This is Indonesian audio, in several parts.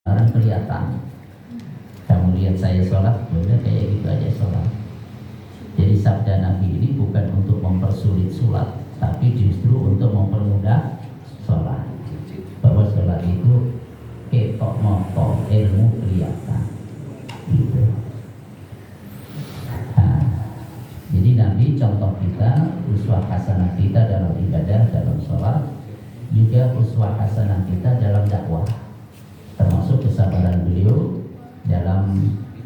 Orang kelihatan. Kamu lihat saya sholat, udah kayak gitu aja sholat. Jadi sabda Nabi ini bukan untuk mempersulit sholat, tapi justru untuk mempermudah sholat. Bahwa sholat itu ketok moto, ilmu kelihatan. Gitu. Nah, jadi Nabi contoh kita, uswah hasanah kita dalam ibadah, dalam sholat, juga uswah hasanah kita dalam dakwah. Termasuk kesabaran beliau dalam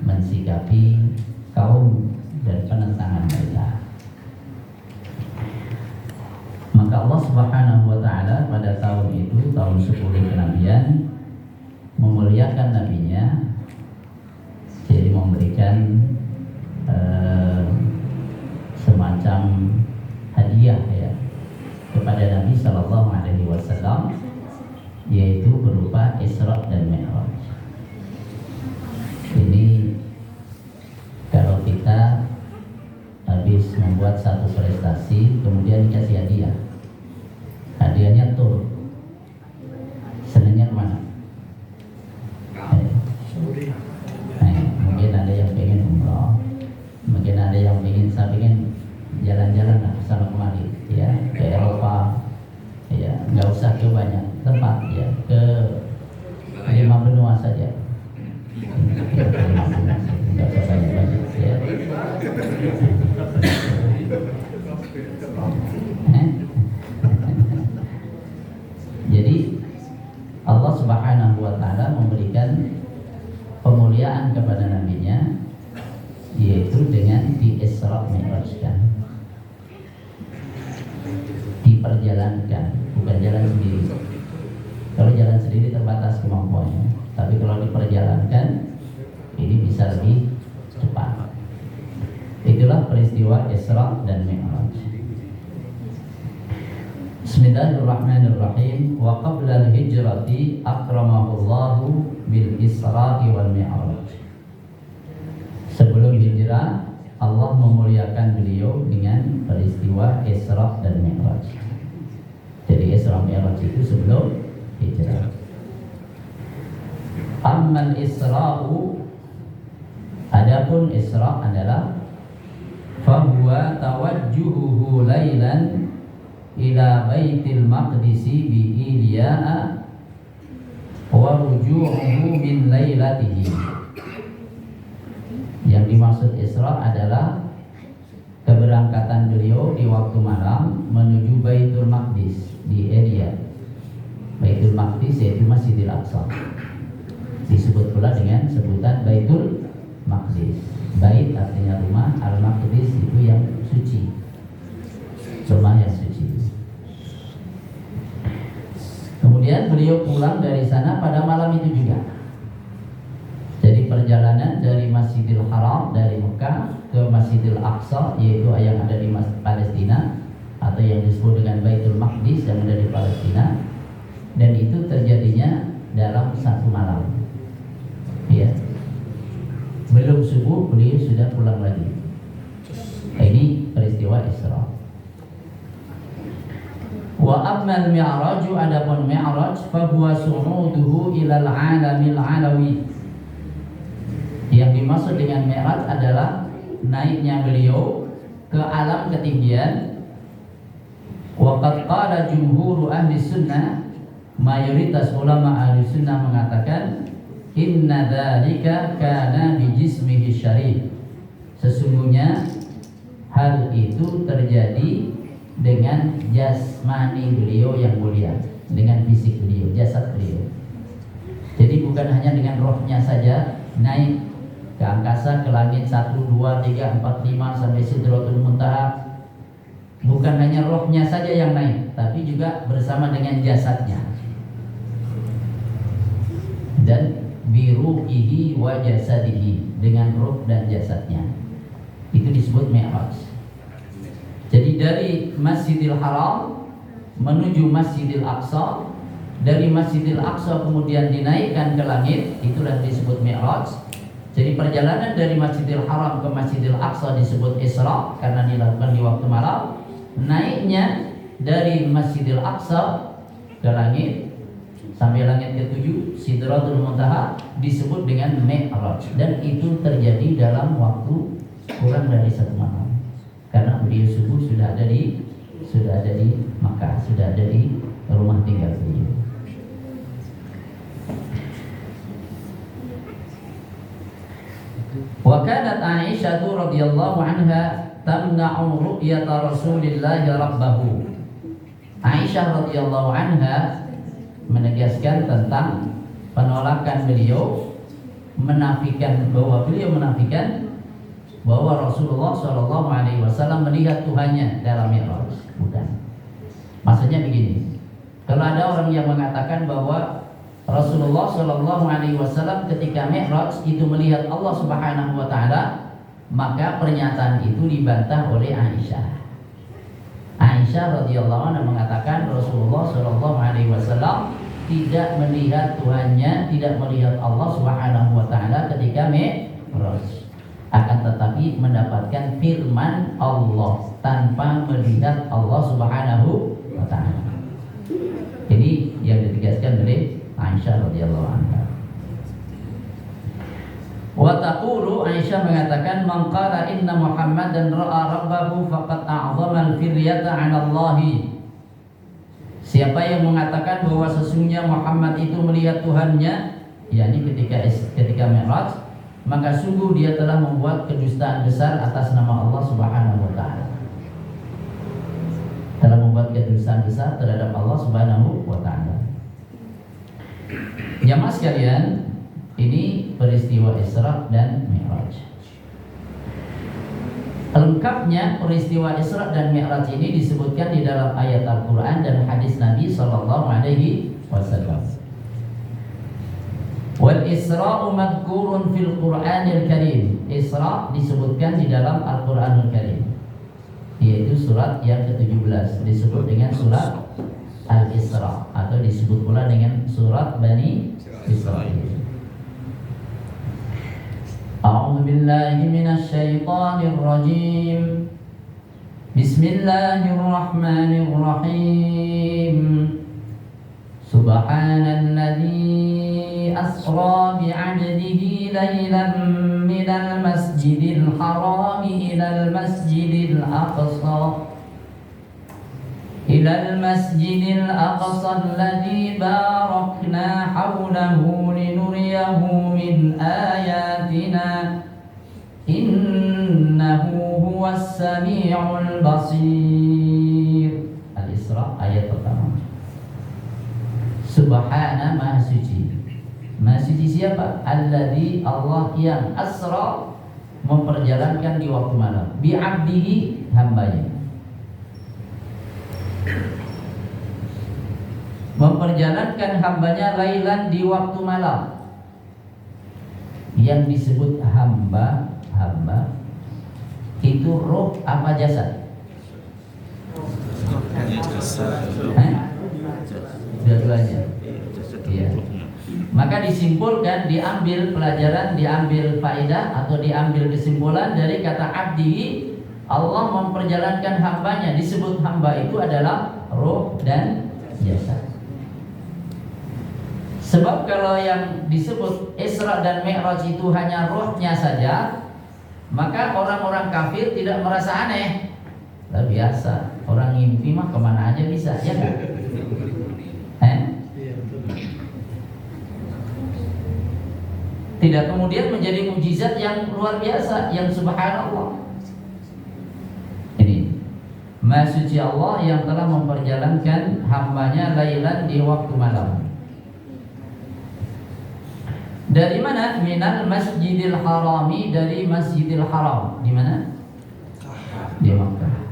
mensikapi kaum dan penentangan mereka. Maka Allah Subhanahu wa taala pada tahun itu, tahun 10 kenabian, memuliakan nabinya, jadi memberikan semacam hadiah ya kepada Nabi sallallahu alaihi wasallam, yaitu berupa Isra dan Mi'raj. Ini kalau kita habis membuat satu prestasi kemudian dikasih hadiah, hadiahnya tur, senangnya kemana? Mungkin ada yang pengen umroh, mungkin ada yang pengen jalan-jalan lah sama kemari ya, ke Eropa ya, nggak usah ke banyak tempat ya, ke 5 benua saja. Nggak usah banyak-banyak ya. Jadi Allah Subhanahu wa taala memberikan pemuliaan kepada nabinya, yaitu dengan di-Isra Mi'rajkan, diperjalankan, bukan jalan sendiri. Kalau jalan sendiri terbatas kemampuannya, tapi kalau diperjalankan ini bisa lebih cepat. Itulah peristiwa Isra dan Mi'raj. Bismillahirrahmanirrahim. Wa qabla al-hijrati akramahullahu bil Isra'i wal Mi'raj. Sebelum hijrah, Allah memuliakan beliau dengan peristiwa Isra dan Mi'raj. Jadi Isra Mi'raj itu sebelum hijrah. Ammal Isra'u, adapun Isra adalah fahuwa tawajjuhuhu lailan ila baitil maqdisi bi Iliya'a wa ruju'uhu min lailatihi. Yang dimaksud Isra adalah keberangkatan beliau di waktu malam menuju Baitul Maqdis di Elia. Baitul Maqdis yaitu Masjidil Aqsa, disebut pula dengan sebutan Baitul Maqdis. Bait artinya rumah, Al-Maqdis itu yang suci, rumah yang suci. Kemudian beliau pulang dari sana pada malam itu juga. Jadi perjalanan dari Masjidil Haram, dari Mekah ke Masjidil Aqsa, yaitu yang ada di Palestina, atau yang disebut dengan Baitul Maqdis yang ada di Palestina, dan itu terjadinya dalam satu malam ya. Belum subuh beliau sudah pulang lagi. Ini peristiwa Isra. Wa ammal Mi'raj, adapun Mi'raj fa huwa su'uduhu ilal alamil alawi. Yang dimaksud dengan Mi'raj adalah naiknya beliau ke alam ketinggian. Wa qad qala jumhur ahli sunnah, mayoritas ulama ahli sunnah mengatakan inna dzalika kana bi jismihi syarif. Sesungguhnya hal itu terjadi dengan jasmani beliau yang mulia, dengan fisik beliau, jasad beliau. Jadi bukan hanya dengan rohnya saja naik ke angkasa, ke langit 1, 2, 3, 4, 5 sampai Sidratul Muntaha. Bukan hanya rohnya saja yang naik, tapi juga bersama dengan jasadnya. Dan biruhihi wa jasadihi, dengan ruh dan jasadnya. Itu disebut Mi'raj. Jadi dari Masjidil Haram menuju Masjidil Aqsa, dari Masjidil Aqsa kemudian dinaikkan ke langit, itulah disebut Mi'raj. Jadi perjalanan dari Masjidil Haram ke Masjidil Aqsa disebut Isra karena dilakukan di waktu malam. Naiknya dari Masjidil Aqsa ke langit sampai langit ke-7, Sidratul Muntaha disebut dengan Mi'raj, dan itu terjadi dalam waktu kurang dari 1 malam. Karena beliau subuh sudah ada di Makkah, sudah ada di rumah tinggal beliau. Wa kanat Aisyah radhiyallahu anha tamna'u ru'yata Rasulillah rabbahu. Aisyah radhiyallahu anha menegaskan tentang penolakan beliau, menafikan bahwa Rasulullah SAW melihat Tuhannya dalam Mi'raj. Bukan. Maksudnya begini. Kalau ada orang yang mengatakan bahwa Rasulullah SAW ketika Mi'raj itu melihat Allah Subhanahu wa taala, maka pernyataan itu dibantah oleh Aisyah. Aisyah radhiyallahu anha mengatakan Rasulullah SAW tidak melihat Tuhannya, tidak melihat Allah Subhanahu wa taala ketika Mi'raj. Akan tetapi mendapatkan firman Allah tanpa melihat Allah Subhanahu wa taala. Ini yang ditegaskan oleh Aisyah radhiyallahu anha. Wa taqulu, Aisyah mengatakan, man qala inna Muhammadan ra'a rabbahu faqad a'zama al-firyata 'ala Allah. Siapa yang mengatakan bahwa sesungguhnya Muhammad itu melihat Tuhannya, yakni ketika Mi'raj, maka sungguh dia telah membuat kedustaan besar atas nama Allah Subhanahu wa taala. Telah membuat kedustaan besar terhadap Allah Subhanahu wa taala. Jamaah sekalian, ini peristiwa Isra dan Mi'raj. Lengkapnya peristiwa Isra dan Mi'raj ini disebutkan di dalam ayat Al-Quran dan hadis Nabi SAW. Wal Isra'u madhkurun fil Qur'anil Karim. Isra disebutkan di dalam Al-Quranul Karim, yaitu surat yang ke-17, disebut dengan surat Al-Isra, atau disebut pula dengan surat Bani Israil. A'udzu billahi minasy syaithanir rajim. Bismillahirrahmanirrahim. Subhanalladzi asra bi'abdihi laylan minal masjidil haram ilal masjidil aqsa alladzi barakna hawlahu linuriyahu min ayatina innahu huwas sami'ul basir. Al-Isra ayat pertama. Subhana, maha suci. Maha suci siapa? Alladzi, Allah yang asra, memperjalankan di waktu malam, bi'abdihi, hambanya. Memperjalankan hambanya lailan, di waktu malam. Yang disebut hamba itu roh apa jasad? Dua-duanya. Iya. Maka disimpulkan, diambil pelajaran, diambil faedah atau diambil kesimpulan dari kata abdi. Allah memperjalankan hambanya. Disebut hamba itu adalah roh dan jasad. Sebab kalau yang disebut Isra dan Mi'raj itu hanya rohnya saja, maka orang-orang kafir tidak merasa aneh. Lah biasa, orang ngimpi mah kemana aja bisa, ya kan? Tidak kemudian menjadi mukjizat yang luar biasa, yang subhanallah. Ini Maha suci Allah yang telah memperjalankan hambanya lailan, di waktu malam. Dari mana? Minal masjidil harami, dari masjidil haram. Di mana? Di Makkah.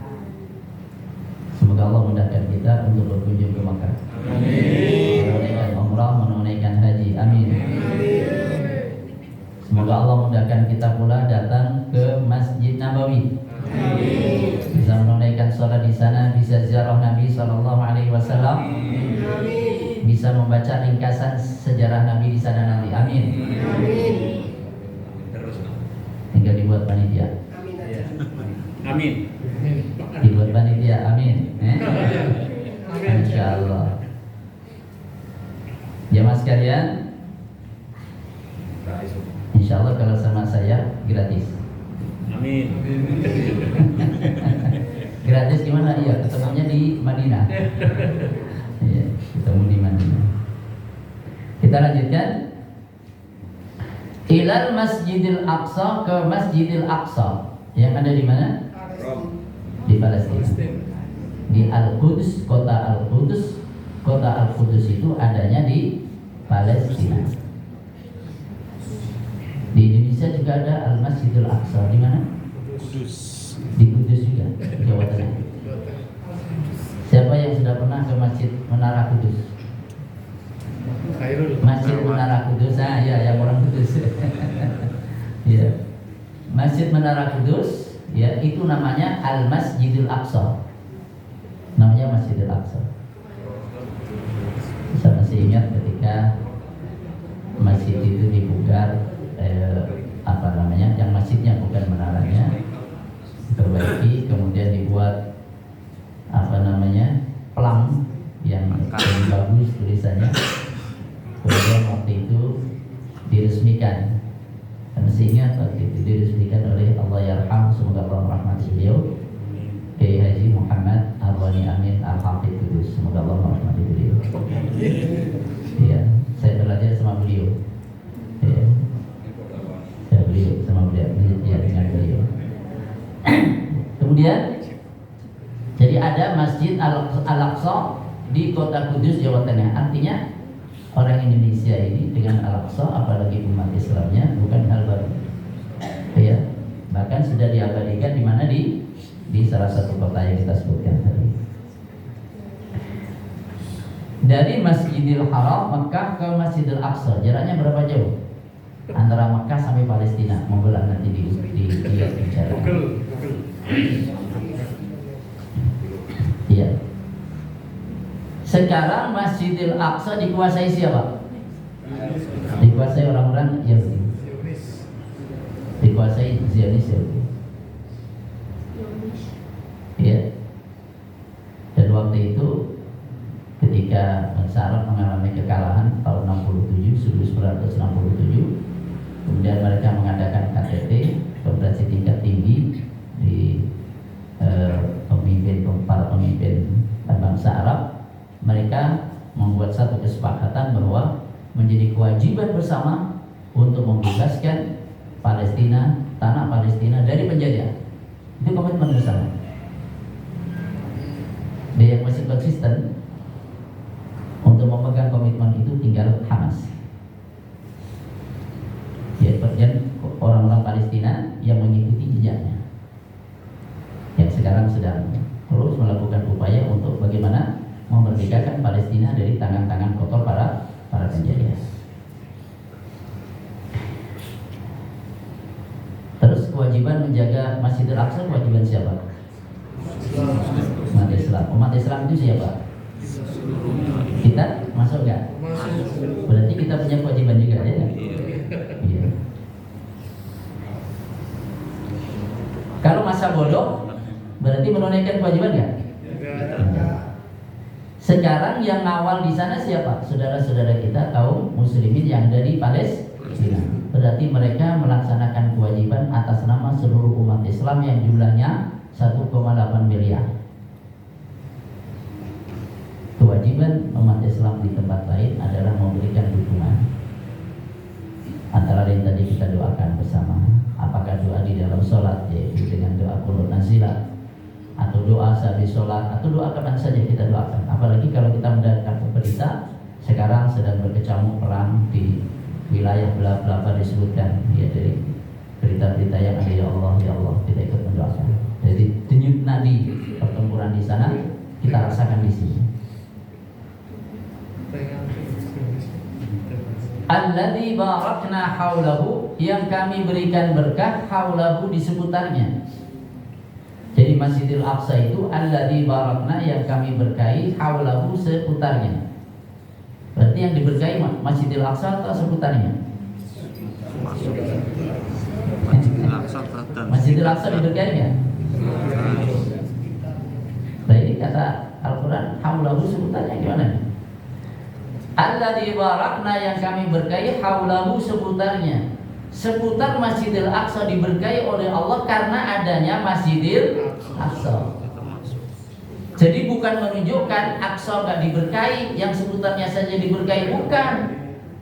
Semoga Allah mudahkan kita untuk berkunjung ke Makkah. Amin. Menunaikan umrah, menunaikan haji. Amin. Semoga Allah mudahkan kita pula datang ke Masjid Nabawi. Amin. Bisa menunaikan sholat di sana, bisa ziarah Nabi SAW, bisa membaca ringkasan sejarah Nabi di sana nanti. Amin. Amin. Tinggal dibuat panitia. Amin. Dibuat panitia. Amin. Insyaallah. sekalian, insya Allah kalau sama saya gratis. Amin. Gratis gimana? Iya, ketemunya di Madinah. Iya, ketemu di Madinah. Kita lanjutkan. Ilal Masjidil Aqsa, ke Masjidil Aqsa yang ada di mana? Di Palestina. Di Al-Quds, kota Al-Quds. Kota Al-Quds itu adanya di Palestina. Di Indonesia juga ada Al-Masjidil Aqsa. Di mana? Kudus. Di Kudus juga, Jawa Tengah. Siapa yang sudah pernah ke Masjid Menara Kudus? Masjid Menara Kudus, ya, yang orang Kudus. Ya. Masjid Menara Kudus, ya, itu namanya Al-Masjidil Aqsa. Namanya Masjidil Aqsa. Saya masih ingat ketika masjid itu dibugar, yang masjidnya bukan menaranya, diperbaiki, kemudian dibuat pelang yang bagus tulisannya. Kemudian waktu itu diresmikan. Dan masih ingat waktu itu diresmikan oleh Allah yarham, semoga Allah merahmati beliau, Kiai Haji Muhammad Arwani Amin Al-Hafidh Kudus. Semoga Allah merahmati beliau. Iya, saya belajar sama beliau. Iya. Saya beliau sama beliau, ya, dengan beliau. Kemudian jadi ada Masjid Al-Aqsa di kota Kudus, Jawa Tengah. Artinya orang Indonesia ini dengan Al-Aqsa, apalagi umat Islamnya, bukan hal baru. Ya, bahkan sudah diabadikan di mana, di salah satu kota yang kita sebutkan tadi. Dari Masjidil Haram Mekah ke Masjidil Aqsa jaraknya berapa jauh? Antara Mekah sampai Palestina. Membelah nanti di bicara. Iya. Sekarang Masjidil Aqsa dikuasai siapa? Dikuasai orang-orang Yahudi. Dikuasai Zionis Yahudi. Ya. Dan waktu itu ketika bangsa Arab mengalami kekalahan tahun 67, 1967, kemudian mereka mengadakan KTT, konferensi tingkat tinggi di para pemimpin bangsa Arab. Mereka membuat satu kesepakatan bahwa menjadi kewajiban bersama untuk membebaskan Palestina, tanah Palestina dari penjajah. Itu komitmen bersama. Dia yang masih konsisten untuk memegang komitmen itu tinggal Hamas. Ya, dan orang-orang Palestina yang mengikuti jejaknya, yang sekarang sedang terus melakukan upaya untuk bagaimana memerdekakan Palestina dari tangan-tangan kotor para penjajah. Terus kewajiban menjaga Masjidil Aqsa kewajiban siapa? Umat Islam. Umat Islam itu siapa? Kita masuk nggak? Berarti kita punya kewajiban juga, ya? Iya. Kalau masa bodoh, berarti menunaikan kewajiban nggak? Sekarang yang ngawal di sana siapa? Saudara-saudara kita kaum muslimin yang ada di Palestina. Berarti mereka melaksanakan kewajiban atas nama seluruh umat Islam yang jumlahnya 1,8 miliar. Kewajiban umat Islam di tempat lain adalah memberikan dukungan. Antara lain tadi kita doakan bersama. Apakah doa di dalam sholat, yaitu dengan doa qunut nazilah, atau doa saat di sholat, atau doa kapan saja kita doakan. Apalagi kalau kita mendengar berita sekarang sedang berkecamuk perang di wilayah belapa disebutkan, ya, dari berita-berita yang ada, ya Allah kita ikut mendoakan. Jadi denyut nadi pertempuran di sana kita rasakan di sini. Alladzi barakna haulahu, yang kami berikan berkah haulahu, di seputarnya. Jadi Masjidil Aqsa itu alladzi barakna, yang kami berkahi, haulahu, seputarnya. Berarti yang diberkahi Masjidil Aqsa atau seputarnya? Masjidil Aqsa diberkahi ya? Berarti kata Al-Quran haulahu, seputarnya gimana? alladzi barakna yang kami berkahi haulahu seputarnya. Seputar Masjidil Aqsa diberkahi oleh Allah karena adanya Masjidil Aqsa. Jadi bukan menunjukkan Aqsa enggak diberkahi, yang seputarnya saja diberkahi, bukan.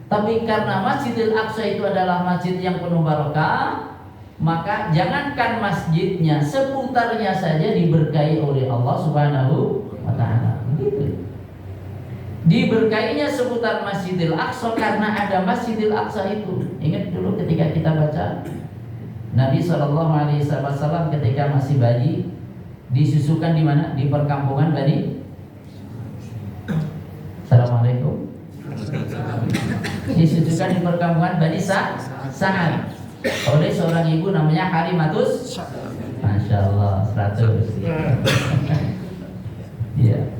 Tapi karena Masjidil Aqsa itu adalah masjid yang penuh barokah, maka jangankan masjidnya, seputarnya saja diberkahi oleh Allah Subhanahu wa taala. Begitu. Diberkahinya seputar Masjidil Aqsa karena ada Masjidil Aqsa itu. Ingat dulu ketika kita baca Nabi SAW ketika masih bayi disusukan di mana? Di perkampungan Bani. Assalamualaikum. Disusukan di perkampungan Bani Sa'ad oleh seorang ibu namanya Halimatus. Masya Allah 100. Iya.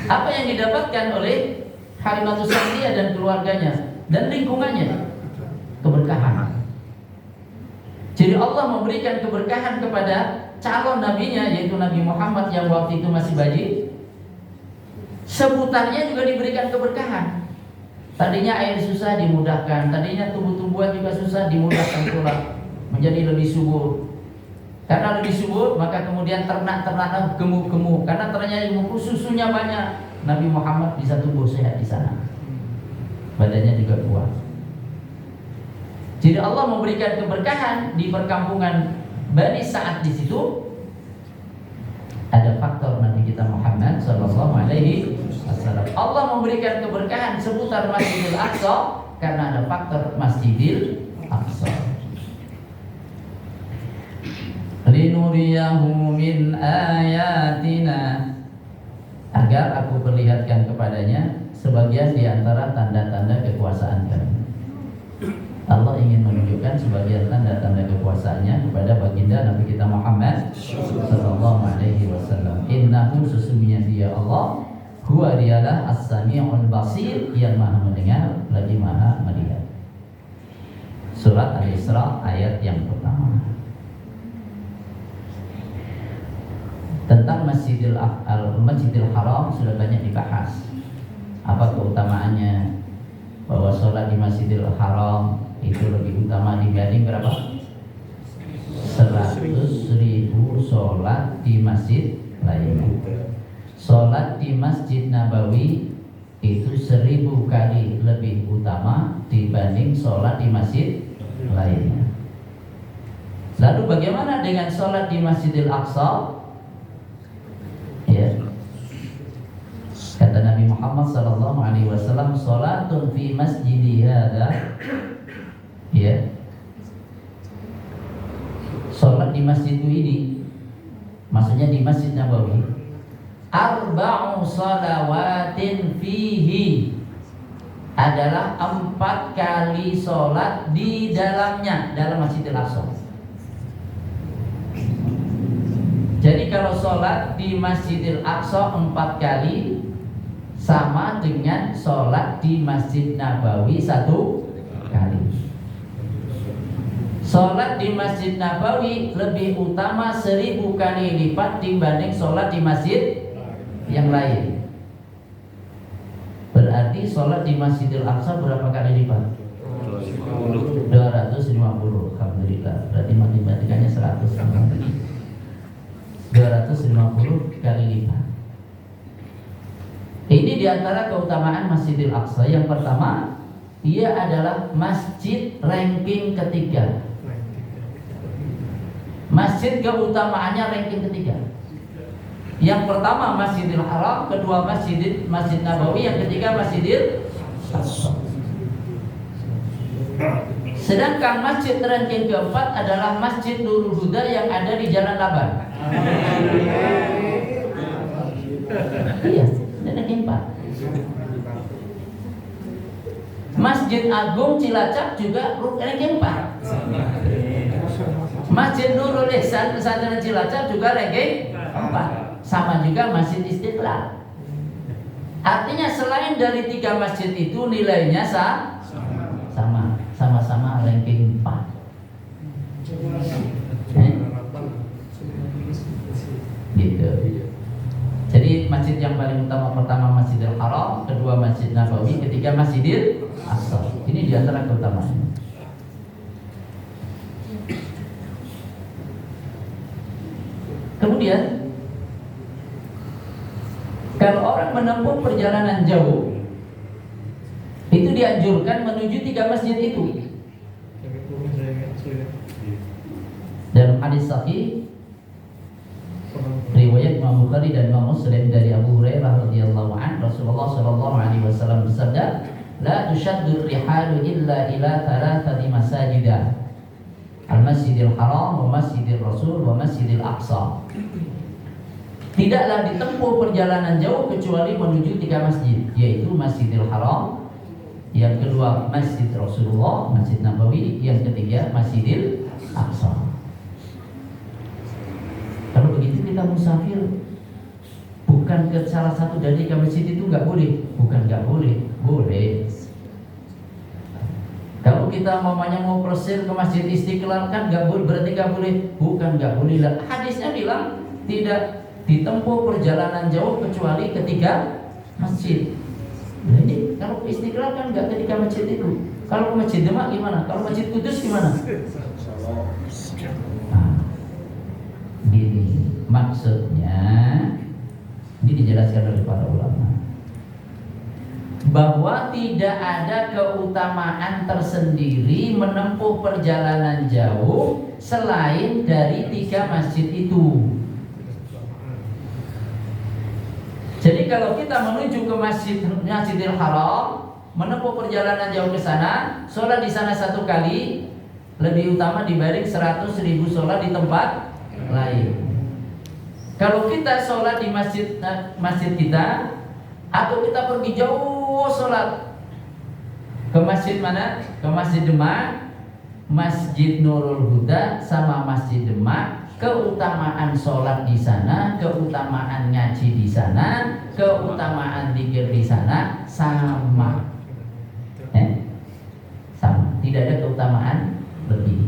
Apa yang didapatkan oleh Halimatus Sa'diyah dan keluarganya dan lingkungannya? Keberkahan. Jadi Allah memberikan keberkahan kepada calon nabinya, yaitu Nabi Muhammad yang waktu itu masih bayi. Seputarnya juga diberikan keberkahan. Tadinya air susah dimudahkan, tadinya tumbuh-tumbuhan juga susah dimudahkan pula menjadi lebih subur. Karena lebih subur, maka kemudian ternak-ternak gemuk-gemuk. Karena ternyata susunya banyak, Nabi Muhammad bisa tumbuh sehat di sana. Badannya juga kuat. Jadi Allah memberikan keberkahan di perkampungan Bani Sa'ad di situ. Ada faktor Nabi kita Muhammad sallallahu alaihi wasallam. Allah memberikan keberkahan seputar Masjidil Aqsa karena ada faktor Masjidil Aqsa. Linuriyahu min ayatina, agar aku perlihatkan kepadanya sebagian di antara tanda-tanda kekuasaan kami. Allah ingin menunjukkan sebagian tanda-tanda kekuasaannya kepada baginda Nabi kita Muhammad sallallahu alaihi wasallam. Innahu, sesungguhnya dia Allah, huwa dialah as-sami'ul basir, yang maha mendengar lagi maha melihat. Surat Al-Isra ayat yang pertama. Tentang Masjidil Haram sudah banyak dibahas. Apa keutamaannya? Bahwa sholat di Masjidil Haram itu lebih utama dibanding berapa? 100.000 sholat di masjid lainnya. Sholat di Masjid Nabawi itu 1000 kali lebih utama dibanding sholat di masjid lainnya. Lalu bagaimana dengan sholat di Masjidil Aqsa? Ya. Kata Nabi Muhammad sallallahu alaihi wasallam, salatun fi masjidi hadza, ya. Salat di masjidku ini, maksudnya di Masjid Nabawi, arba'u salawatin fihi, adalah 4 kali salat di dalamnya, dalam Masjidil Aqsa. Jadi kalau sholat di Masjidil Aqsa 4 kali sama dengan sholat di Masjid Nabawi 1 kali. Sholat di Masjid Nabawi lebih utama 1000 kali lipat dibanding sholat di masjid yang lain. Berarti sholat di Masjidil Aqsa berapa kali lipat? 250. Alhamdulillah. Berarti matematikanya 100. 250 kali lipat. Ini diantara keutamaan Masjidil Aqsa. Yang pertama, ia adalah masjid ranking ketiga. Masjid keutamaannya ranking ketiga. Yang pertama Masjidil Haram, kedua Masjid Nabawi, yang ketiga Masjidil Aqsa. Sedangkan masjid ranking keempat adalah Masjid Nurul Huda yang ada di Jalan Laban. Iya, ranking 4. Masjid Agung Cilacap juga ranking 4. Masjid Nurul Ihsan Pesantren Cilacap juga ranking 4. Sama juga Masjid Istiqlal. Artinya selain dari 3 masjid itu nilainya sama-sama ranking 4. Gitu. Jadi masjid yang paling utama pertama Masjidil Haram, kedua Masjid Nabawi, ketiga Masjidil Aqsa. Ini diantara keutamaannya. Kemudian kalau orang menempuh perjalanan jauh, itu dianjurkan menuju 3 masjid itu. Dalam hadis sahih riwayat Imam Bukhari dan Imam Muslim dari Abu Hurairah radhiyallahu anhu, Rasulullah sallallahu alaihi wasallam bersabda, "La tushaddu rihalu illa ila thalathati masajid. Al-Masjidil Haram, wa Masjidil Rasul, wa Masjidil Aqsa." Tidaklah ditempuh perjalanan jauh kecuali menuju 3 masjid, yaitu Masjidil Haram, yang kedua Masjid Rasulullah, Masjid Nabawi, yang ketiga Masjidil Aqsa. Kalau begitu kita musafir bukan ke salah satu dari 3 masjid itu nggak boleh, bukan nggak boleh, boleh. Kalau kita mau persir ke Masjid Istiqlal kan nggak boleh, berarti nggak boleh, bukan nggak boleh. Hadisnya bilang tidak ditempuh perjalanan jauh kecuali ke 3 masjid. Jadi kalau ke Istiqlal kan nggak ke 3 masjid itu. Kalau ke Masjid Demak gimana? Kalau Masjid Kudus gimana? Gini maksudnya, ini dijelaskan oleh para ulama bahwa tidak ada keutamaan tersendiri menempuh perjalanan jauh selain dari 3 masjid itu. Jadi kalau kita menuju ke Masjidil Haram, menempuh perjalanan jauh ke sana, sholat di sana 1 kali lebih utama dibanding 100.000 sholat di tempat lain. Kalau kita sholat di masjid kita, atau kita pergi jauh sholat ke masjid mana? Ke Masjid Demak, Masjid Nurul Huda, sama Masjid Demak, keutamaan sholat di sana, keutamaan ngaji di sana, keutamaan zikir di sana sama, sama. Tidak ada keutamaan lebih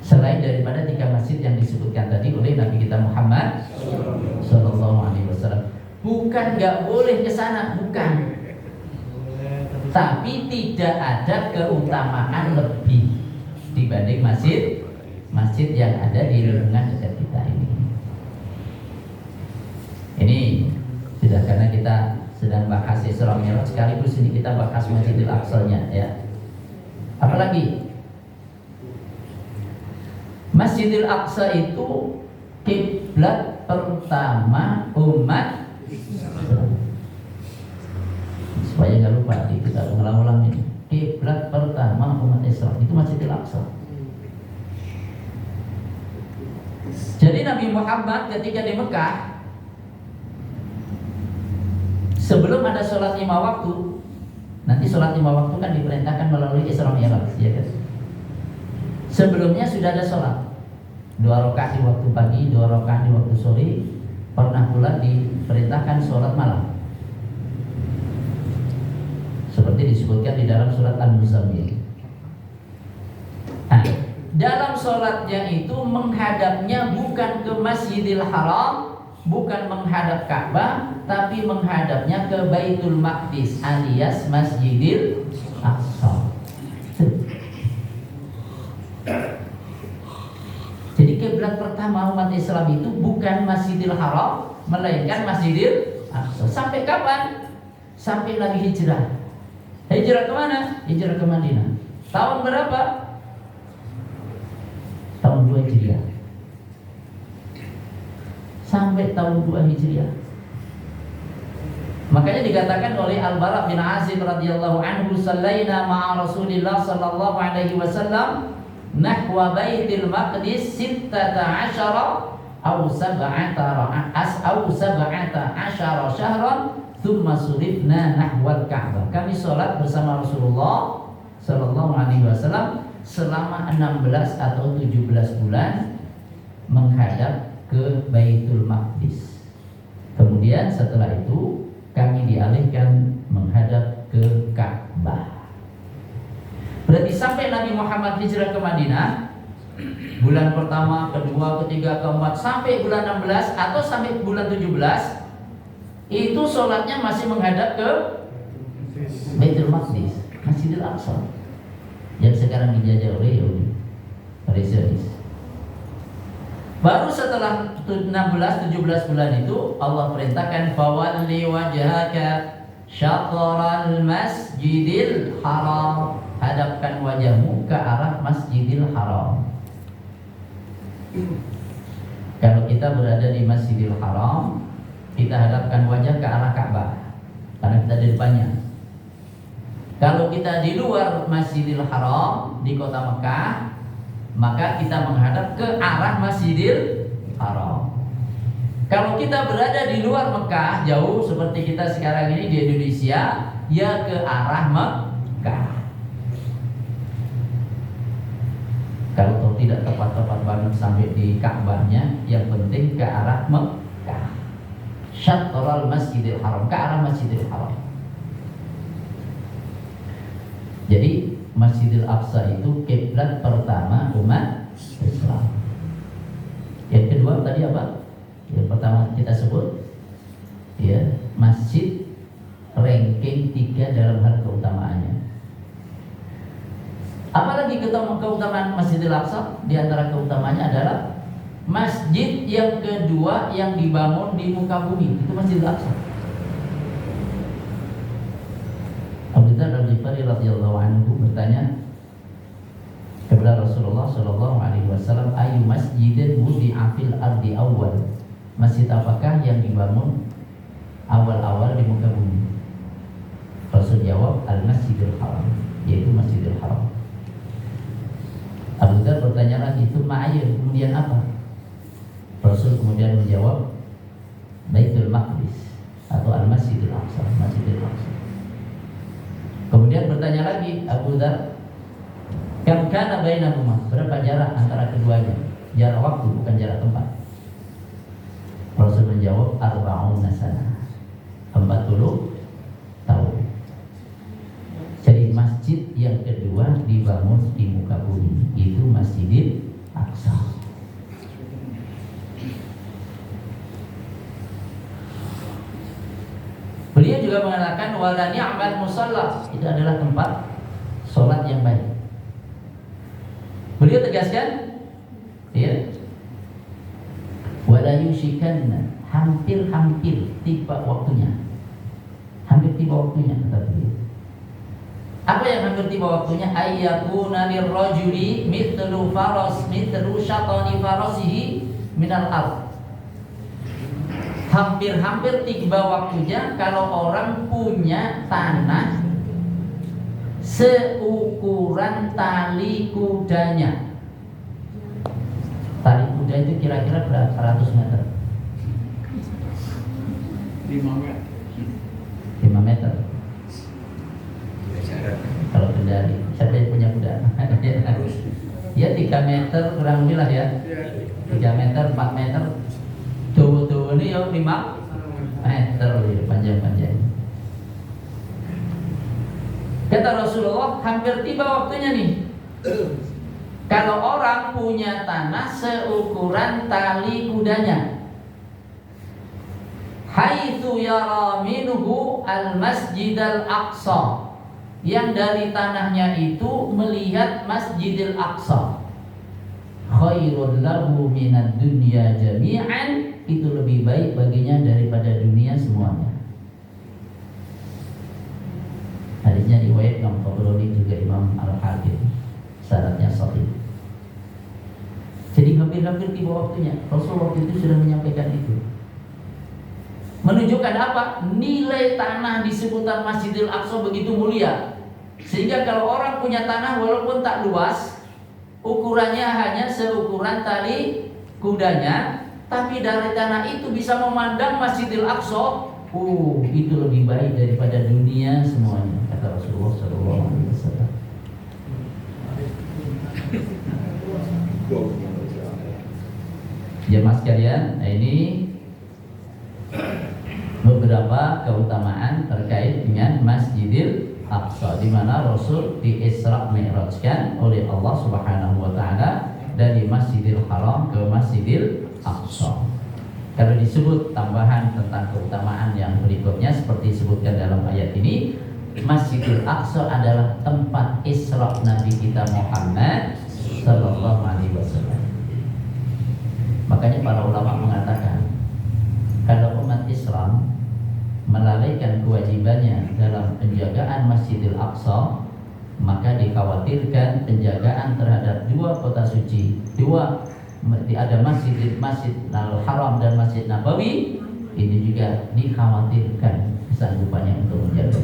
selain daripada 3 masjid yang disebutkan tadi oleh Nabi kita Muhammad Sallallahu Alaihi Wasallam. Bukan nggak boleh ke sana, bukan. Tapi tidak ada keutamaan lebih dibanding masjid yang ada di lingkungan dekat kita ini. Ini sudah, karena kita sedang bahas Isra Mi'raj, sekaligus ini kita bahas Masjidil Aqsa-nya ya. Apalagi Masjidil Aqsa itu kiblat pertama umat Islam. Supaya nggak lupa, kita ulang-ulang ini. Kiblat pertama umat Islam itu Masjidil Aqsa. Jadi Nabi Muhammad ketika di Mekah, sebelum ada sholat 5 waktu, nanti sholat 5 waktu kan diperintahkan melalui Isra Mi'raj, ya kan? Sebelumnya sudah ada sholat 2 rakaat di waktu pagi, 2 rakaat di waktu sore. Pernah pula diperintahkan sholat malam, seperti disebutkan di dalam surat Al-Muzammil. Nah, dalam sholatnya itu menghadapnya bukan ke Masjidil Haram, bukan menghadap Ka'bah, tapi menghadapnya ke Baitul Maqdis alias Masjidil Aqsa. Jadi kiblat pertama umat Islam itu bukan Masjidil Haram, melainkan Masjidil Aqsa. Sampai kapan? Sampai lagi hijrah. Hijrah kemana? Hijrah ke Madinah. Tahun berapa? Tahun 2 Hijriah. Sampai tahun 2 Hijriah. Makanya dikatakan oleh Al-Bara bin Azib radhiyallahu anhu, "Sallaina ma'a Rasulillah sallallahu alaihi wasallam nahwa Baitul Maqdis 16 aw 17 syahran thumma surifna nahwal Ka'bah." Kami sholat bersama Rasulullah sallallahu alaihi wasallam selama 16 atau 17 bulan menghadap ke Baitul Maqdis. Kemudian setelah itu kami dialihkan menghadap ke Ka'bah. Berarti sampai Nabi Muhammad hijrah ke Madinah bulan pertama, kedua, ketiga, keempat sampai bulan 16 atau sampai bulan 17 itu sholatnya masih menghadap ke Baitul Maqdis, Masjidil Aqsa yang sekarang dijajah oleh Yahudi, oleh Zionis. Baru setelah 16-17 bulan itu Allah perintahkan fawalli wajhaka syatral masjidil haram, hadapkan wajahmu ke arah Masjidil Haram. Kalau kita berada di Masjidil Haram, kita hadapkan wajah ke arah Ka'bah karena kita di depannya. Kalau kita di luar Masjidil Haram di kota Mekah, maka kita menghadap ke arah Masjidil Haram. Kalau kita berada di luar Mekah, jauh seperti kita sekarang ini di Indonesia, ya ke arah Mekah. Kalau tidak tepat-tepat banget sampai di Ka'bahnya, yang penting ke arah Mekah. Syatral Masjidil Haram, ke arah Masjidil Haram. Jadi Masjidil Aqsa itu kiblat pertama umat Islam. Yang kedua tadi apa? Yang pertama kita sebut ya, masjid ranking 3 dalam hal keutamaannya. Apalagi keutamaan Masjidil Aqsa? Di antara keutamaannya adalah masjid yang kedua yang dibangun di muka bumi, itu Masjidil Aqsa. Abu Dzar Al-Ghifari radhiyallahu anhu bertanya kepada Rasulullah sallallahu alaihi wasallam, ayu masjidin wudi'a fil ardi awwal, masjid apakah yang dibangun awal-awal di muka bumi? Rasul jawab, Al-Masjidil Haram, yaitu Masjidil Haram. Abu Dzar bertanya lagi, itu ma'ayir, kemudian apa? Rasul kemudian menjawab, Baitul Maqdis atau Al-Masjidil Aqsa, Masjidil Aqsa. Kemudian bertanya lagi Abu Dzar, kam kana bainahuma, berapa jarak antara keduanya? Jarak waktu, bukan jarak tempat. Rasul menjawab, 40 sanah, 40 tahun. Jadi masjid yang kedua dibangun di muka bumi, itu Masjidil Aqsa. Beliau juga mengatakan wala ni'mal musalla, itu adalah tempat sholat yang baik. Beliau tegaskan ya, wala yushikanna, hampir-hampir tiba waktunya. Hampir tiba waktunya kata beliau. Apa yang hampir tiba waktunya? Ayyakuna lirrajuli mithlu syatani farasihi minal ardh. Hampir-hampir tiba waktunya kalau orang punya tanah seukuran tali kudanya. Tali kuda itu kira-kira berapa ratus meter? 5 meter. 5 meter. Kalau kendali, siapa yang punya kuda? Ya 3 meter kurang lebih lah ya. 3 meter, 4 meter. Tuh ini ya 5 meter ya, panjang-panjang. Kata Rasulullah, hampir tiba waktunya nih. Kalau orang punya tanah seukuran tali kudanya, haitsu yara minhu al-Masjidil Aqsa, yang dari tanahnya itu melihat Masjidil Aqsa, khairul lahu minad dunya jami'an, itu lebih baik baginya daripada dunia semuanya. Hadisnya riwayat Imam Tabrani juga Imam Al-Hakim, syaratnya sahih. Jadi hampir-hampir tiba waktunya. Rasul waktu itu sudah menyampaikan itu. Menunjukkan apa? Nilai tanah di seputar Masjidil Aqsa begitu mulia, sehingga kalau orang punya tanah walaupun tak luas, ukurannya hanya seukuran tali kudanya, tapi dari tanah itu bisa memandang Masjidil Aqsa. Itu lebih baik daripada dunia semuanya, kata Rasulullah SAW. Jemaah sekalian, nah ini beberapa keutamaan terkait dengan Masjidil Aqsa, di mana Rasul di Isra Mi'rajkan oleh Allah Subhanahu wa taala dari Masjidil Haram ke Masjidil Aqsa. Kalau disebut tambahan tentang keutamaan yang berikutnya seperti disebutkan dalam ayat ini, Masjidil Aqsa adalah tempat Isra Nabi kita Muhammad sallallahu alaihi wasallam. Makanya para ulama mengatakan kalau umat Islam melalaikan kewajibannya dalam penjagaan Masjidil Aqsa, maka dikhawatirkan penjagaan terhadap dua kota suci, ada Masjid Al-Haram dan Masjid Nabawi, ini juga dikhawatirkan kesanggupannya untuk menjaga.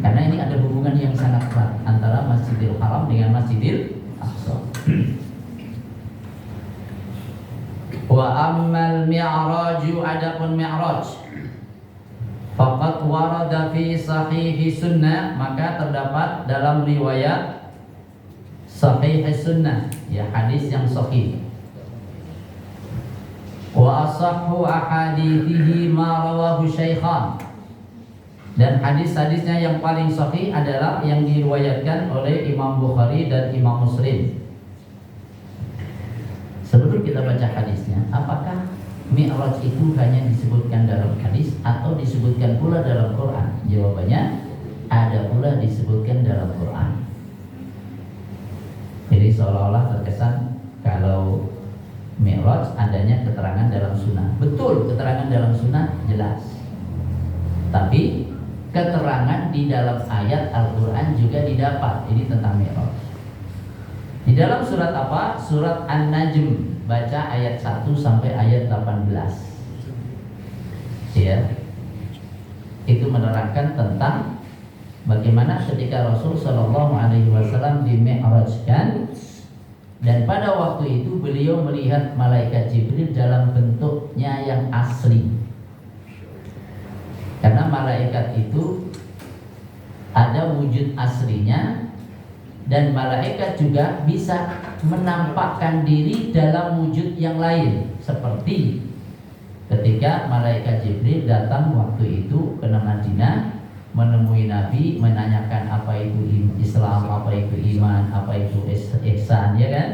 Karena ini ada hubungan yang sangat erat antara Masjidil Haram dengan Masjidil Aqsa. Wa ammal mi'raju, adapun mi'raj, faqad warada fi sahihi sunnah, maka terdapat dalam riwayat sahih sunnah, ya hadis yang sahih. Wa asahhu ahadithihi ma rawahu syaikhan, dan hadis-hadisnya yang paling sahih adalah yang diriwayatkan oleh Imam Bukhari dan Imam Muslim. Sebelum kita baca hadisnya, apakah Mi'raj itu hanya disebutkan dalam hadis atau disebutkan pula dalam Quran? Jawabannya, ada pula disebutkan dalam Quran. Jadi seolah-olah terkesan kalau Mi'raj adanya keterangan dalam sunnah. Betul, keterangan dalam sunnah jelas. Tapi keterangan di dalam ayat Al-Quran juga didapat. Ini tentang Mi'raj. Di dalam surat apa? Surat An-Najm. Baca ayat 1 sampai ayat 18. Ya. Itu menerangkan tentang bagaimana ketika Rasul Shallallahu Alaihi Wasallam di-mi'rajkan, dan pada waktu itu beliau melihat malaikat Jibril dalam bentuknya yang asli. Karena malaikat itu ada wujud aslinya, dan malaikat juga bisa menampakkan diri dalam wujud yang lain, seperti ketika malaikat Jibril datang waktu itu ke Madinah menemui Nabi, menanyakan apa itu Islam, apa itu iman, apa itu ihsan, ya kan?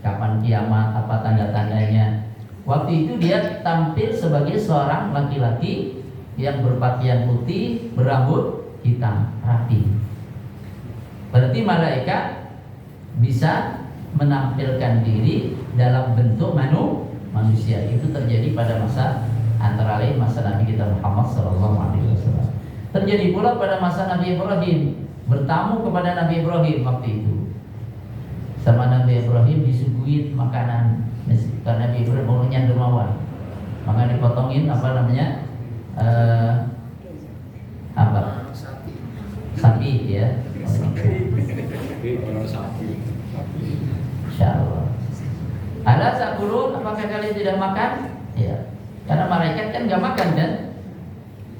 Kapan kiamat, apa tanda-tandanya. Waktu itu dia tampil sebagai seorang laki-laki yang berpakaian putih, berambut hitam, rapi. Berarti malaikat bisa menampilkan diri dalam bentuk manusia. Itu terjadi pada masa antara lain masa Nabi kita Muhammad SAW. Terjadi pula pada masa Nabi Ibrahim, bertamu kepada Nabi Ibrahim waktu itu. Sama Nabi Ibrahim disuguhin makanan, karena Nabi Ibrahim orangnya dermawan, maka dipotongin sapi ya. Insyaallah. Ala sakulun, apakah kalian tidak makan? Ya. Karena malaikat kan enggak makan kan?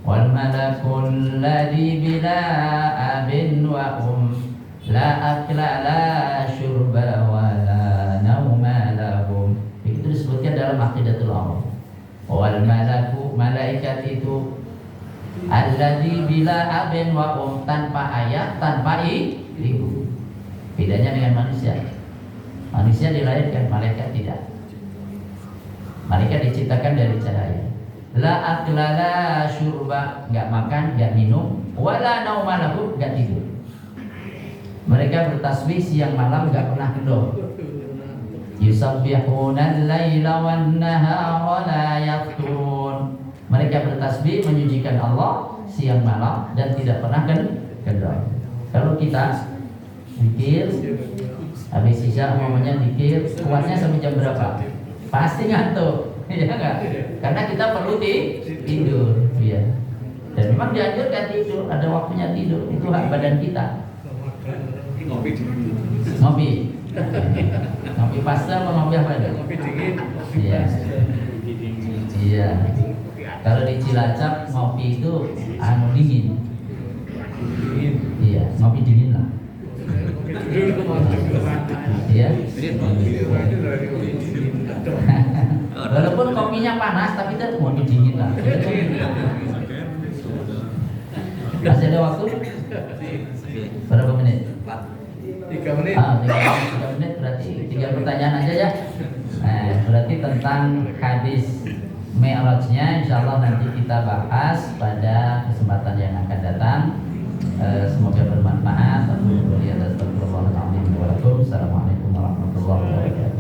Wal malakul ladzi bila abin wa la akla la syurba wa la nauma lahum. Begitu disebutkan dalam Aqidatul Awam. Wal malaku, malaikat itu alladzi bila abin wa tanpa ayah, tanpa ibu. Bedanya dengan manusia. Manusia dilahirkan, malaikat tidak. Malaikat diciptakan dari cahaya. La akla la syurba, enggak makan, enggak minum, wala nauma lahu, enggak tidur. Mereka bertasbih siang malam, enggak pernah kendor. Yusabbihuna al-laila wan-nahara la yafturun. Mereka bertasbih menyucikan Allah siang malam dan tidak pernah kendor. Kalau kita zikir habis isya umumnya zikir, kuatnya sampai jam berapa? Pasti ngantuk. Ya enggak? Karena kita perlu tidur, ya. Dan memang dianjurkan tidur, ada waktunya tidur, itu hak badan kita. Ngopi pasta apa ngopi apa itu? Ngopi dingin. Iya. Iya. Kalau di Cilacap ngopi itu dingin. Iya, ngopi dingin lah. Iya. Walaupun kopinya panas tapi tetap ngopi dingin lah. Masih ada waktu? Berapa menit? 3 menit. 3 menit. menit berarti 3 pertanyaan aja ya. Nah, berarti tentang hadis Mi'rajnya insyaallah nanti kita bahas pada kesempatan yang akan datang. Semoga bermanfaat. Assalamualaikum warahmatullahi wabarakatuh.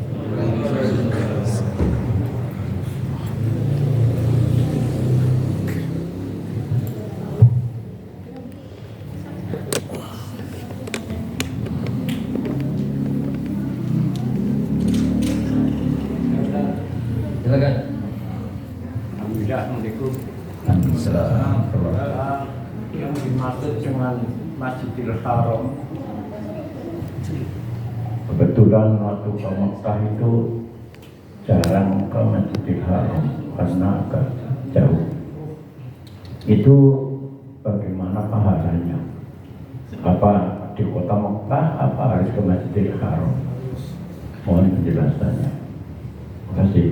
Silakan. Alhamdulillah, Assalamualaikum. Yang dimaksud dengan Masjidil Haram, kebetulan waktu ke Mekah itu jarang ke Masjidil Haram karena agak jauh. Itu bagaimana pahalanya? Apa di kota Mekah apa harus ke Masjidil Haram? Mohon penjelasannya. Terima kasih.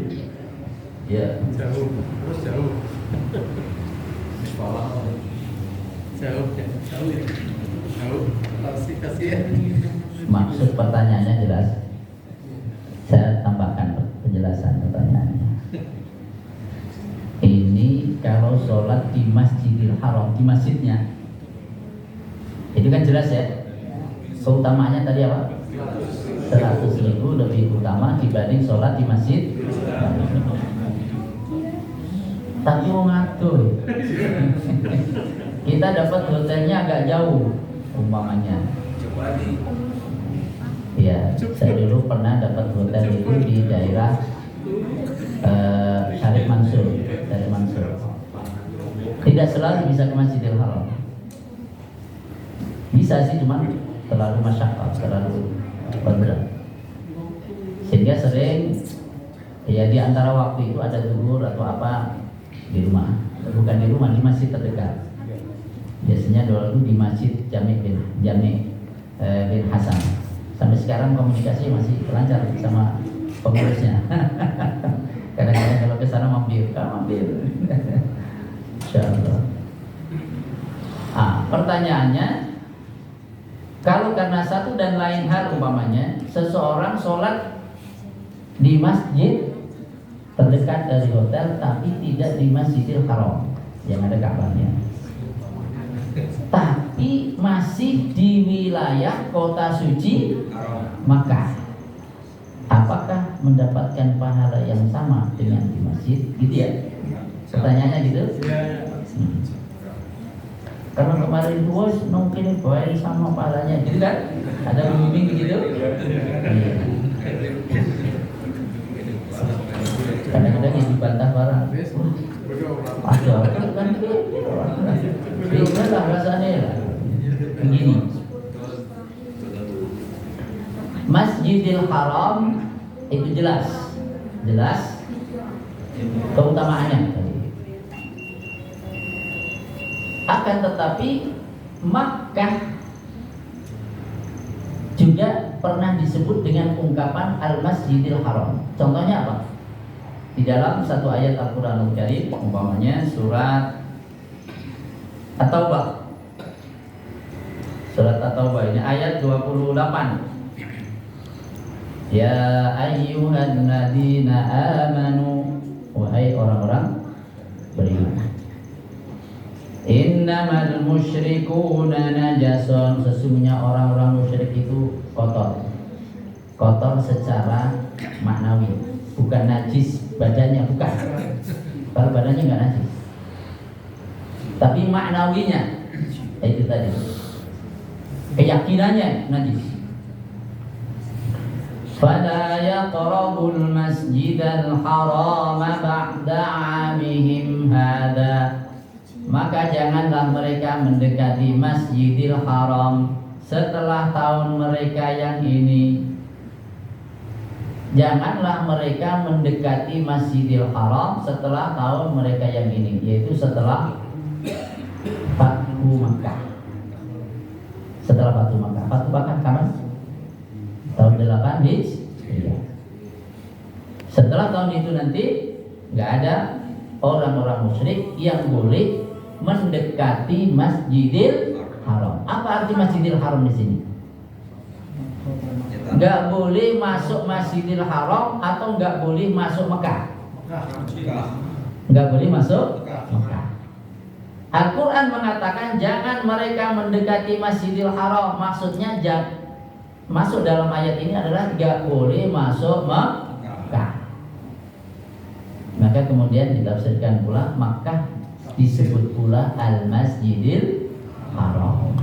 Ya. jauh. Kasihan. Maksud pertanyaannya jelas. Saya tambahkan penjelasan pertanyaannya. Ini kalau sholat di Masjidil Haram, di masjidnya, itu kan jelas ya. Keutamaannya tadi apa? 100.000 lebih utama dibanding sholat di masjid. Tapi mau ngatur. Kita dapat hotelnya agak jauh umpamanya. Ya, saya dulu pernah dapat hotel itu di daerah Syarif Mansur. Tidak selalu bisa ke Masjidil Haram. Bisa sih, cuma terlalu masyaqqah, terlalu berat. Sehingga sering ya di antara waktu itu ada zuhur atau apa di rumah, bukan di rumah, di masjid terdekat. Biasanya dulu di Masjid Jami' bin Hasan. Sampai sekarang komunikasi masih lancar sama pengurusnya. Kadang-kadang kalau ke sana mampir. Insyaallah. Pertanyaannya, kalau karena satu dan lain hal umpamanya seseorang sholat di masjid terdekat dari hotel tapi tidak di Masjidil Haram yang ada Ka'bahnya, tapi masih di wilayah kota suci Makkah, apakah mendapatkan pahala yang sama dengan di masjid? Gitu ya? Pertanyaannya gitu? Karena kemarin bos mungkin baik sama pahalanya, gitu kan? Ada pembimbing begitu? Iya. Kadang-kadang yang dibantah barang. Ada kan itu. Beda lah rasanya lah. Begini. Masjidil Haram itu jelas keutamaannya. Akan tetapi Makkah juga pernah disebut dengan ungkapan Al-Masjidil Haram. Contohnya apa? Di dalam satu ayat Al-Qur'anul Karim, umpamanya surat At-Taubah. Surat At-Taubah ini ayat 28. Ya ayyuhalladzina amanu, wahai orang-orang beriman. Innamal musyrikuna najasun, sesungguhnya orang-orang musyrik itu kotor. Kotor secara maknawi, bukan najis badannya, bukan. Kalau badannya enggak najis, tapi maknawinya itu tadi, keyakinannya najis. Fala yaqrabul masjidal haram ba'da 'amihim hadza, maka janganlah mereka mendekati Masjidil Haram setelah tahun mereka yang ini. Janganlah mereka mendekati Masjidil Haram setelah tahun mereka yang ini, yaitu setelah Fathu Makkah. Setelah Fathu Makkah. Fathu Makkah kapan? Tahun 8 Hijriah. Setelah tahun itu nanti nggak ada orang-orang musyrik yang boleh mendekati Masjidil Haram. Apa arti Masjidil Haram di sini? nggak boleh masuk Masjidil Haram atau nggak boleh masuk Mekah. Nggak boleh masuk Mekah. Al-Quran mengatakan jangan mereka mendekati Masjidil Haram. Maksudnya masuk dalam ayat ini adalah nggak boleh masuk Mekah. Maka kemudian ditafsirkan pula Makkah disebut pula Al-Masjidil Haram.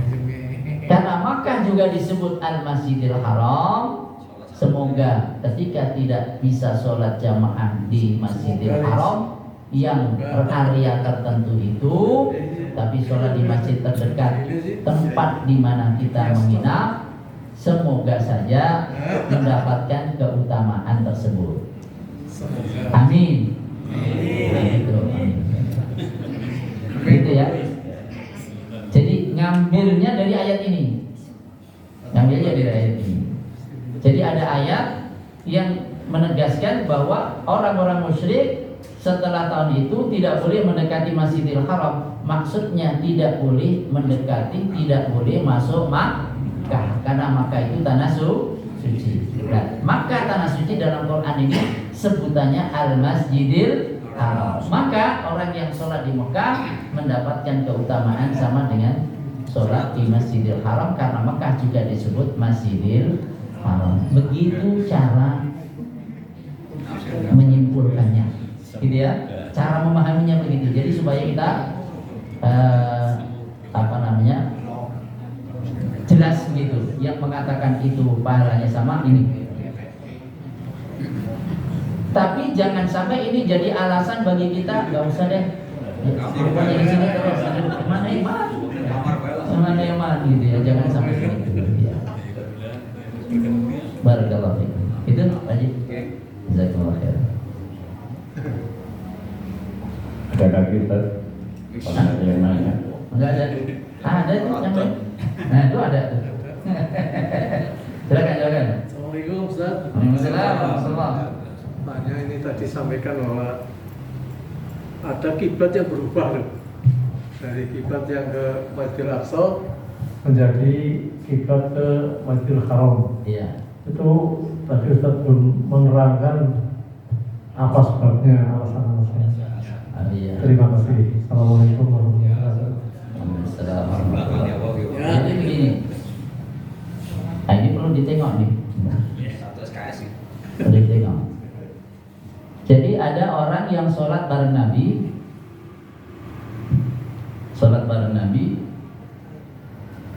Karena Makkah juga disebut Al-Masjidil Haram. Semoga ketika tidak bisa sholat jamaah di Masjidil Haram yang area tertentu itu, tapi sholat di masjid terdekat tempat di mana kita menginap, semoga saja mendapatkan keutamaan tersebut. Amin. Gitu ya. Jadi ngambilnya dari ayat ini. Ngambilnya dari ayat ini. Jadi ada ayat yang menegaskan bahwa orang-orang musyrik setelah tahun itu tidak boleh mendekati Masjidil Haram. Maksudnya tidak boleh mendekati, tidak boleh masuk Makkah, karena Makkah itu tanah suci. Nah, Makkah tanah suci dalam Quran ini sebutannya Al-Masjidil Haram. Maka orang yang sholat di Mekah mendapatkan keutamaan sama dengan sholat di Masjidil Haram, karena Mekah juga disebut Masjidil Haram. Begitu cara menyimpulkannya, gitu ya. Cara memahaminya begitu. Jadi supaya kita jelas gitu. Yang mengatakan itu pahalanya sama ini. Tapi jangan sampai ini jadi alasan bagi kita nggak usah deh. Pokoknya di sini terus. Mana iman gitu ya. Jangan sampai begitu. Ya. Barakallahu fiikum. Itu Pak Haji. Jazakallahu khair. Ada lagi Ustaz? Ada yang nanya? Enggak ada. Ada itu yang lain. Nah itu ada tuh. Silakan. Assalamualaikum Ustaz. Waalaikumsalam. Tanya ini tadi sampaikan bahwa ada kiblat yang berubah loh. Dari kiblat yang ke Masjidil Aqsa menjadi kiblat ke Masjidil Haram. Iya. Itu tadi Ustaz belum menerangkan apa sebabnya, alasan-alasannya. Iya. Terima kasih. Assalamualaikum warahmatullahi wabarakatuh. Ya, jadi begini. Nah, ini perlu ditengok nih. Perlu ditengok. Jadi ada orang yang sholat bareng Nabi.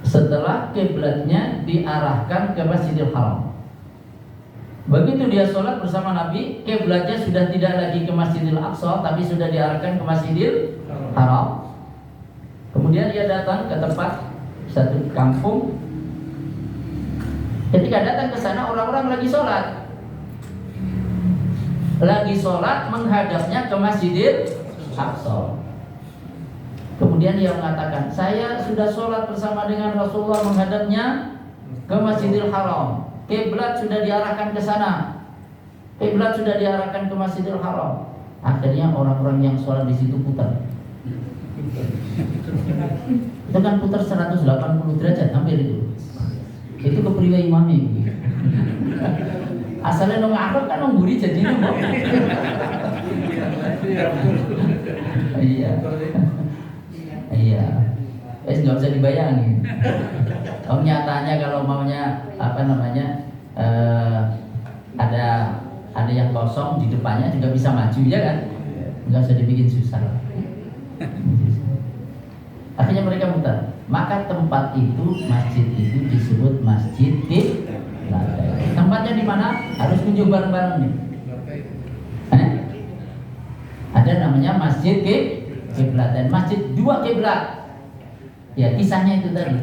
Setelah kiblatnya diarahkan ke Masjidil Haram. Begitu dia sholat bersama Nabi, kiblatnya sudah tidak lagi ke Masjidil Aqsa, tapi sudah diarahkan ke Masjidil Haram. Kemudian dia datang ke tempat satu kampung. Ketika datang ke sana, orang-orang lagi sholat menghadapnya ke Masjidil Aqsa. Kemudian dia mengatakan, saya sudah sholat bersama dengan Rasulullah menghadapnya ke Masjidil Haram. Kiblat sudah diarahkan ke sana. Kiblat sudah diarahkan ke Masjidil Haram. Akhirnya orang-orang yang sholat di situ putar. Itu kan putar 180 derajat hampir itu. Itu kepriwe imami. Asalnya nong Arab kan nong guri jadinya. Iya. Nggak usah dibayangin. Nyatanya kalau maunya ada yang kosong di depannya juga bisa maju ya kan? Nggak usah dibikin susah. Akhirnya mereka mutar. Maka tempat itu, masjid itu disebut Masjid Kiblat. Tempatnya di mana? Harus kunjung bareng-bareng nih. Ada namanya Masjid Kiblat dan Masjid dua kiblat. Ya kisahnya itu tadi.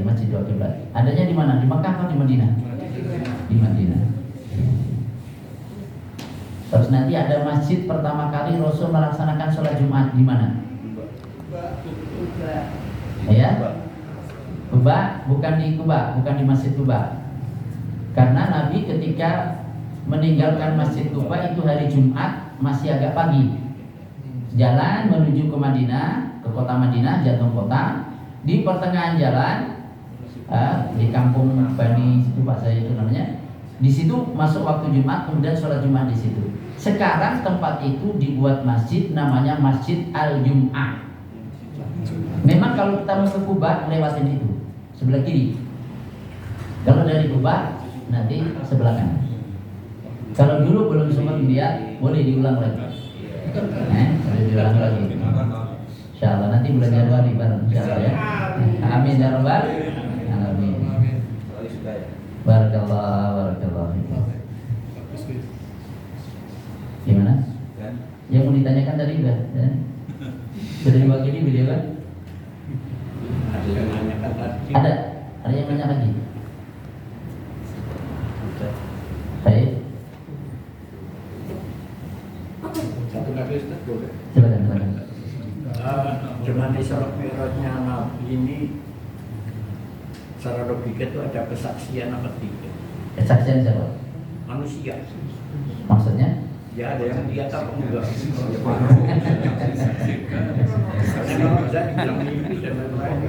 Masjid dua kiblat. Adanya di mana? Di Makkah atau di Madinah? Di Madinah. Terus nanti ada masjid pertama kali Rasul melaksanakan sholat Jumat di mana? Ya, Kuba, bukan di Kuba, bukan di Masjid Kuba. Karena Nabi ketika meninggalkan Masjid Kuba itu hari Jumat masih agak pagi. Jalan menuju ke Madinah, ke kota Madinah, jantung kota. Di pertengahan jalan di kampung Bani situ Pak saya itu namanya. Di situ masuk waktu Jumat, kemudian sholat Jumat di situ. Sekarang tempat itu dibuat masjid, namanya Masjid Al-Jum'ah. Memang kalau kita mau ke Kuba lewatin itu sebelah kiri. Kalau dari Kuba nanti sebelah kanan. Kalau dulu belum sempat melihat, boleh diulang lagi. Boleh diulang lagi. Insyaallah nanti bulan Januari bareng insyaallah ya. Amin ya rabbal alamin. Barakallah. Gimana? Yang mau ditanyakan tadi udah ya? Sudah diwakili beliau kan? Ada yang nanya lagi? Baik. Satu lagi Ustaz boleh. Silakan. Cuman di Isra Mi'rajnya Nabi ini secara logika itu ada kesaksian apa tidak? Kesaksian siapa? Manusia. Maksudnya? Ya ada yang lihat apa enggak? Karena kalau bisa dibilang mimpi dan lain-lain.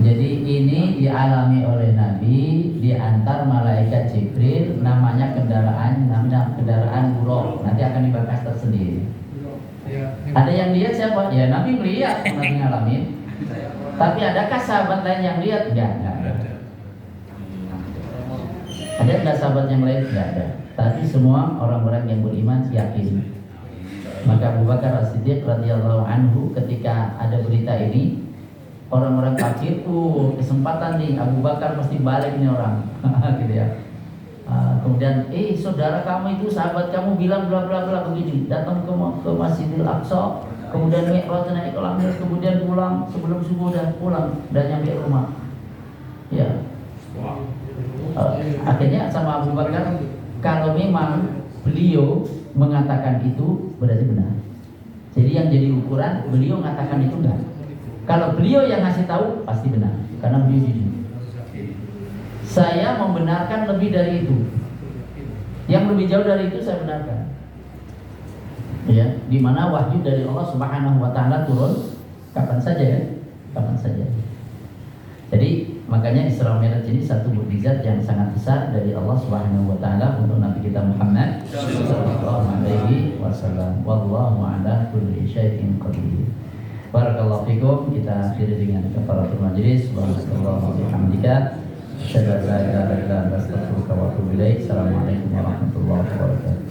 Jadi ini dialami oleh Nabi diantar malaikat Jibril, namanya kendaraan buruk. Nanti akan dibahas tersendiri. Ada yang lihat siapa? Ya Nabi melihat, Nabi ngalamin. Tapi adakah sahabat lain yang lihat? Enggak ada. Ada enggak sahabat yang lain? Enggak ada. Tapi semua orang-orang yang beriman yakin. Maka Abu Bakar As-Siddiq radhiyallahu anhu ketika ada berita ini, orang-orang kafir, kesempatan nih Abu Bakar mesti balik nih orang, gitu ya. Kemudian, saudara kamu itu sahabat kamu bilang bla bla bla begini, datang ke Masjidil Aqsa, kemudian Mi'raj naik ke langit, kemudian pulang sebelum subuh udah pulang dan nyampe rumah. Ya. Akhirnya sama Abu Bakar, kalau memang beliau mengatakan itu berarti benar. Jadi yang jadi ukuran beliau mengatakan itu enggak. Kalau beliau yang ngasih tahu pasti benar, karena beliau jujur. Saya membenarkan lebih dari itu. Yang lebih jauh dari itu saya benarkan. Ya, di mana wahyu dari Allah Subhanahu wa taala turun kapan saja ya, kapan saja. Jadi makanya Isra Mi'raj ini satu mukjizat yang sangat besar dari Allah Subhanahu wa taala untuk Nabi kita Muhammad sallallahu alaihi wasallam. Wallahu ala kulli syai'in qadir. Barakallahu fikum. Kita akhiri dengan kafaratul majlis. Subhanallah wa bihamdika asyhadu an la ilaha illa anta astaghfiruka wa atubu ilaik. Assalamualaikum warahmatullahi wabarakatuh.